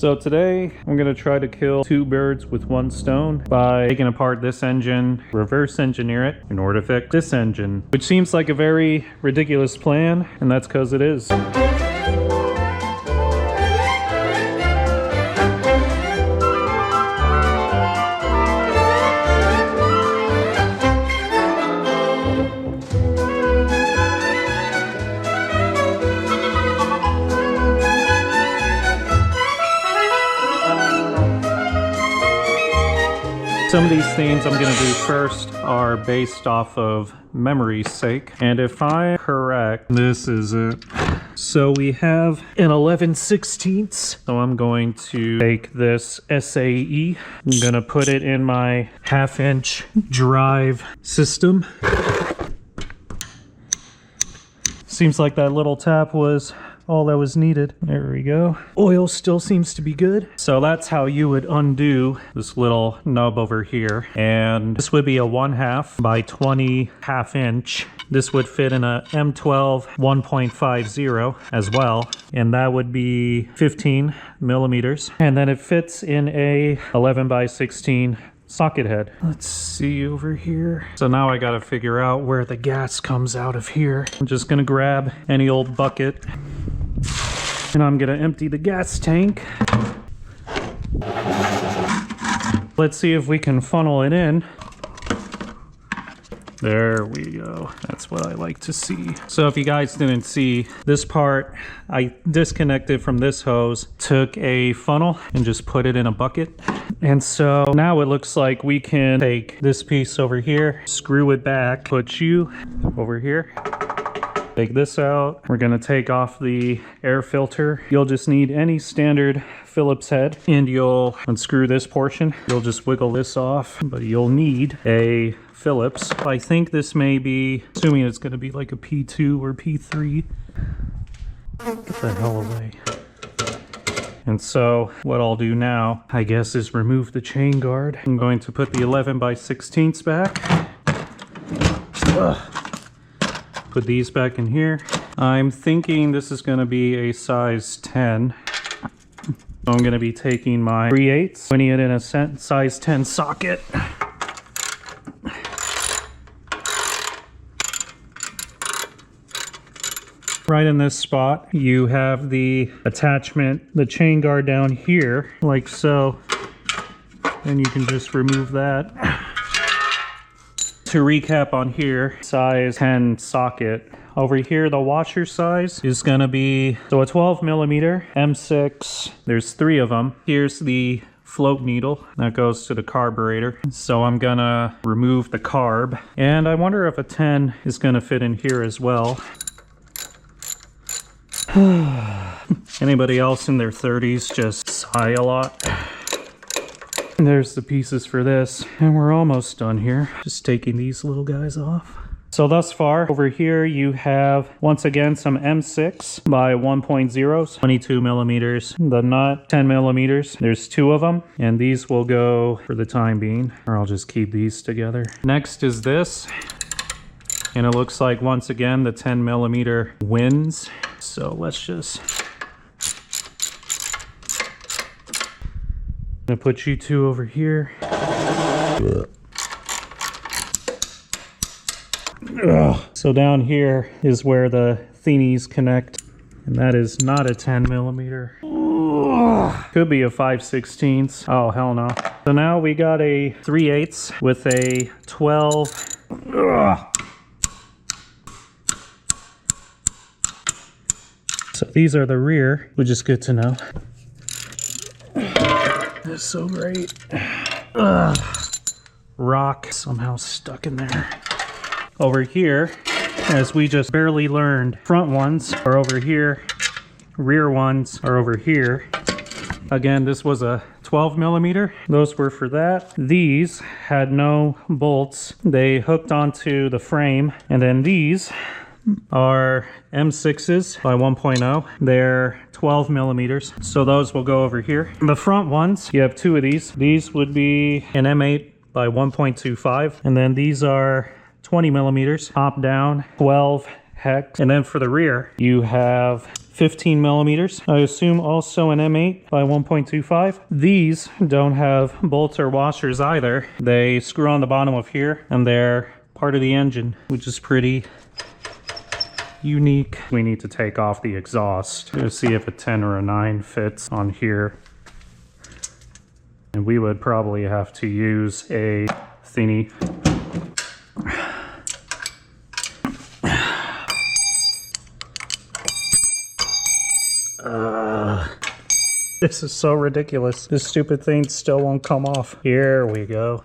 So today I'm going to try to kill two birds with one stone by taking apart this engine, reverse engineer it in order to fix this engine, which seems like a very ridiculous plan, and that's because it is. Some of these things I'm going to do first are based off of memory's sake. And if I'm correct, this is it. So we have an 11/16. So I'm going to take this SAE. I'm going to put it in my 1/2-inch drive system. Seems like that little tap was all that was needed. There we go. Oil still seems to be good. So that's how you would undo this little nub over here. And this would be a 1/2 by 20 1/2-inch. This would fit in a M12 1.50 as well. And that would be 15 millimeters. And then it fits in a 11/16 socket head. Let's see over here. So now I gotta figure out where the gas comes out of here. I'm just gonna grab any old bucket and I'm gonna empty the gas tank. Let's see if we can funnel it in. There we go. That's what I like to see. So if you guys didn't see this part, I disconnected from this hose, took a funnel and just put it in a bucket. And so now it looks like we can take this piece over here, screw it back, put you over here. Take this out. We're gonna take off the air filter. You'll just need any standard Phillips head and you'll unscrew this portion. You'll just wiggle this off, but you'll need a Phillips. I think this may be, assuming it's gonna be like a P2 or P3. Get the hell away. And so what I'll do now, I guess, is remove the chain guard. I'm going to put the 11/16 back. Put these back in here. I'm thinking this is going to be a size 10. So I'm going to be taking my 3/8, putting it in a size 10 socket. Right in this spot, you have the attachment, the chain guard down here, like so. And you can just remove that. To recap on here, size 10 socket. Over here, the washer size is gonna be, so a 12 millimeter M6. There's 3 of them. Here's the float needle that goes to the carburetor. So I'm gonna remove the carb. And I wonder if a 10 is gonna fit in here as well. Anybody else in their 30s just sigh a lot? And there's the pieces for this, and we're almost done here. Just taking these little guys off. So thus far, over here you have, once again, some M6 by 1.0s, 22 millimeters. The nut, 10 millimeters. There's 2 of them, and these will go for the time being, or I'll just keep these together. Next is this, and it looks like, once again, the 10 millimeter wins. So let's just... I'm gonna put you 2 over here. So down here is where the thingies connect, and that is not a 10 millimeter. Could be a 5/16. Oh, hell no. So now we got a 3/8 with a 12. So these are the rear, which is good to know. That's so great. Rock somehow stuck in there. Over here, as we just barely learned, front ones are over here, rear ones are over here. Again, this was a 12 millimeter. Those were for that. These had no bolts. They hooked onto the frame. And then these are M6s by 1.0. They're 12 millimeters. So those will go over here. The front ones, you have 2 of these. These would be an M8 by 1.25. And then these are 20 millimeters, top down, 12 hex. And then for the rear, you have 15 millimeters. I assume also an M8 by 1.25. These don't have bolts or washers either. They screw on the bottom of here and they're part of the engine, which is pretty unique. We need to take off the exhaust to see if a 10 or a 9 fits on here. And we would probably have to use a thingy. This is so ridiculous. This stupid thing still won't come off. Here we go.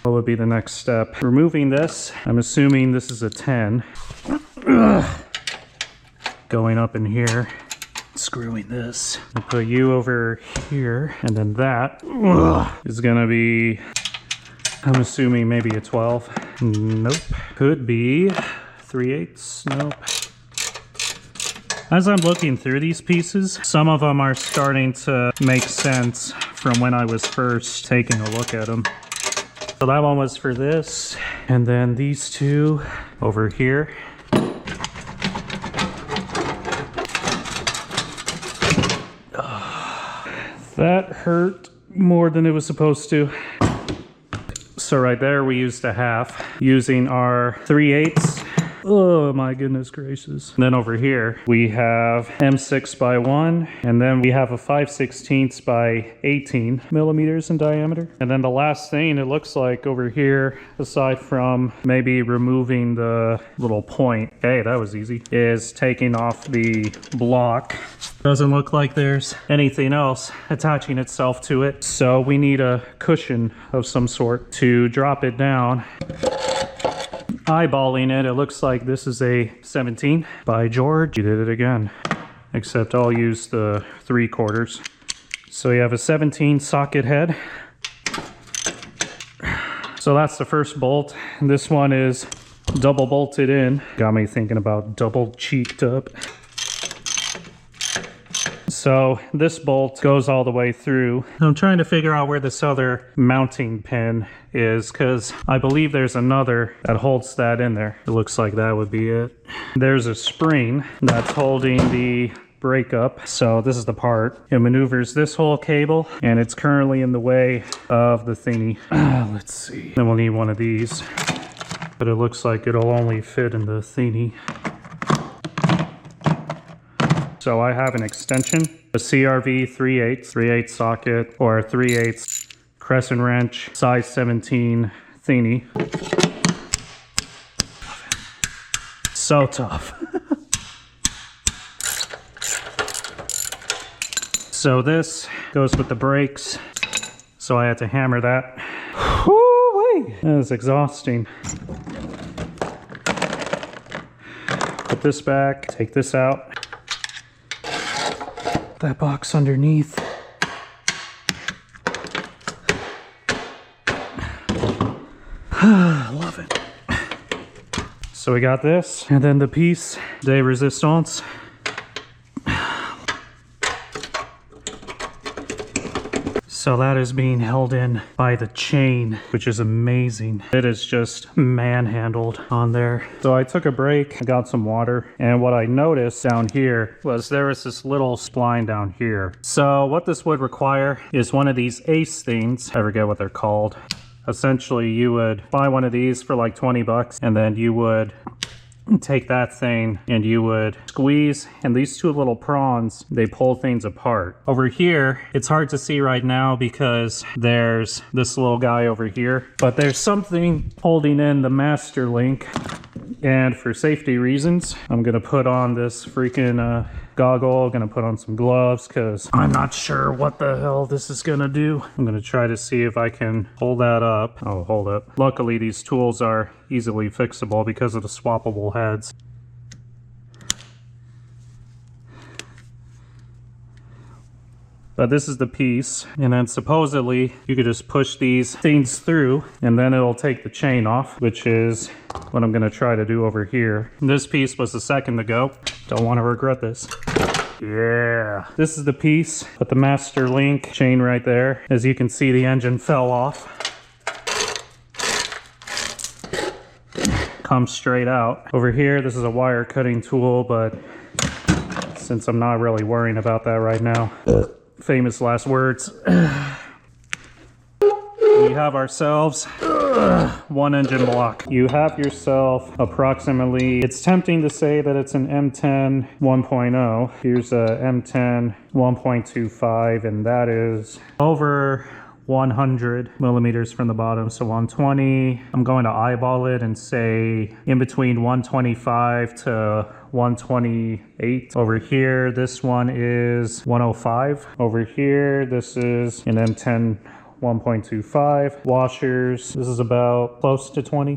What would be the next step? Removing this. I'm assuming this is a 10. Going up in here. Screwing this. I'll put you over here. And then that is gonna be, I'm assuming maybe a 12. Nope. Could be 3/8. Nope. As I'm looking through these pieces, some of them are starting to make sense from when I was first taking a look at them. So that one was for this, and then these two over here. That hurt more than it was supposed to. So right there we used a half using our 3/8. Oh my goodness gracious. And then over here we have M6 by 1, and then we have a 5/16 by 18 millimeters in diameter. And then the last thing it looks like over here, aside from maybe removing the little point, hey, that was easy, is taking off the block. Doesn't look like there's anything else attaching itself to it. So we need a cushion of some sort to drop it down. Eyeballing it, it looks like this is a 17. By George, you did it again. Except I'll use the 3/4. So you have a 17 socket head. So that's the first bolt. And this one is double bolted in. Got me thinking about double cheeked up. So this bolt goes all the way through. I'm trying to figure out where this other mounting pin is, because I believe there's another that holds that in there. It looks like that would be it. There's a spring that's holding the brake up. So this is the part. It maneuvers this whole cable, and it's currently in the way of the thingy. Let's see. Then we'll need one of these. But it looks like it'll only fit in the thingy. So I have an extension, a CRV 3/8 socket, or a 3/8 crescent wrench, size 17 thingy. So tough. So this goes with the brakes. So I had to hammer that. Woo-wee! That is exhausting. Put this back, take this out. That box underneath. Love it. So we got this, and then the piece de resistance. So that is being held in by the chain, which is amazing. It is just manhandled on there. So I took a break, I got some water, and what I noticed down here was there was this little spline down here. So what this would require is one of these ace things. I forget what they're called. Essentially, you would buy one of these for like 20 bucks, and then you would take that thing and you would squeeze, and these two little prongs, they pull things apart. Over here, it's hard to see right now because there's this little guy over here, but there's something holding in the master link. And for safety reasons, I'm gonna put on this freaking goggle, gonna put on some gloves because I'm not sure what the hell this is gonna do. I'm gonna try to see if I can hold that up. Oh, hold up. Luckily, these tools are easily fixable because of the swappable heads. But this is the piece, and then supposedly you could just push these things through and then it'll take the chain off, which is what I'm gonna try to do over here. This piece was the second to go. Don't want to regret this. Yeah. This is the piece with the master link chain right there. As you can see, the engine fell off. Comes straight out. Over here, this is a wire cutting tool, but since I'm not really worrying about that right now. Famous last words. We have ourselves one engine block. You have yourself approximately, it's tempting to say that it's an M10 1.0. Here's a M10 1.25, and that is over 100 millimeters from the bottom, so 120. I'm going to eyeball it and say in between 125 to 128. Over here, this one is 105. Over here, this is an M10 1.25. Washers, this is about close to 20.